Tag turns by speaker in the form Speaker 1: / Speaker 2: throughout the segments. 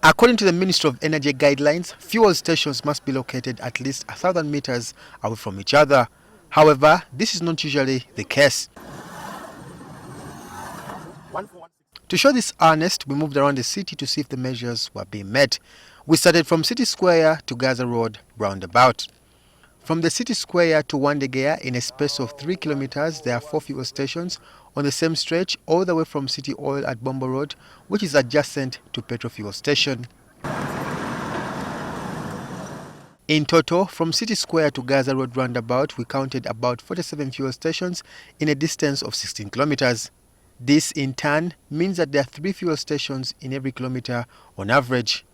Speaker 1: According to the Ministry of Energy guidelines, fuel stations must be located at least 1,000 meters away from each other. However, this is not usually the case. To show this earnest, we moved around the city to see if the measures were being met. We started from City Square to Gaza Road roundabout. From the City Square to Wandegea, in a space of 3 kilometers, there are 4 fuel stations on the same stretch, all the way from City Oil at Bombo Road, which is adjacent to Petro Fuel Station. In total, from City Square to Gaza Road roundabout, we counted about 47 fuel stations in a distance of 16 kilometers. This, in turn, means that there are 3 fuel stations in every kilometer on average.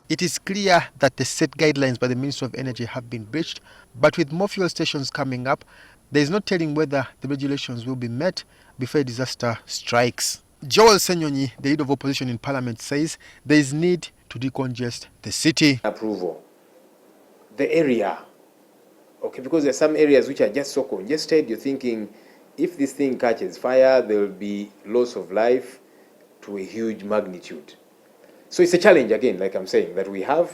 Speaker 1: It is clear that the set guidelines by the Ministry of Energy have been breached, but with more fuel stations coming up, there is no telling whether the regulations will be met before a disaster strikes. LOP Ssenyonyi, the leader of opposition in Parliament, says there is need to decongest the city.
Speaker 2: Approval. The area. Okay, because there are some areas which are just so congested, you're thinking if this thing catches fire, there will be loss of life to a huge magnitude. So it's a challenge, again, like I'm saying, that we have.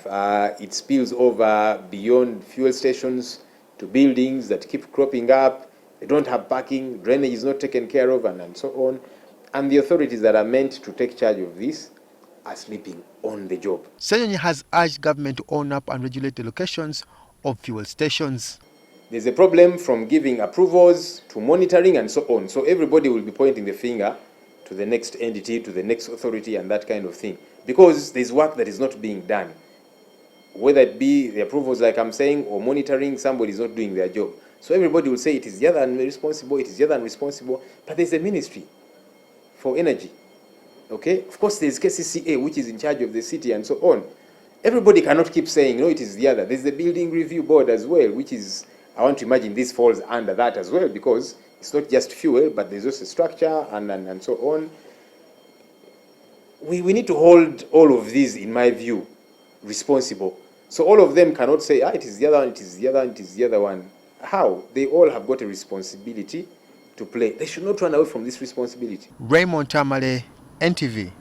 Speaker 2: It spills over beyond fuel stations to buildings that keep cropping up. They don't have parking, drainage is not taken care of, and so on. And the authorities that are meant to take charge of this are sleeping on the job.
Speaker 1: Ssenyonyi has urged government to own up and regulate the locations of fuel stations.
Speaker 2: There's a problem from giving approvals to monitoring and so on. So everybody will be pointing the finger to the next entity, to the next authority, and that kind of thing. Because there's work that is not being done. Whether it be the approvals, like I'm saying, or monitoring, somebody is not doing their job. So everybody will say it is the other responsible, it is the other responsible, but there's a ministry for energy. Okay? Of course, there's KCCA, which is in charge of the city and so on. Everybody cannot keep saying, no, it is the other. There's the Building Review Board as well, which is, I want to imagine this falls under that as well, because it's not just fuel, but there's also structure and so on. We need to hold all of these, in my view, responsible. So all of them cannot say, it is the other one, it is the other one, it is the other one. How? They all have got a responsibility to play. They should not run away from this responsibility.
Speaker 1: Raymond Tamale, NTV.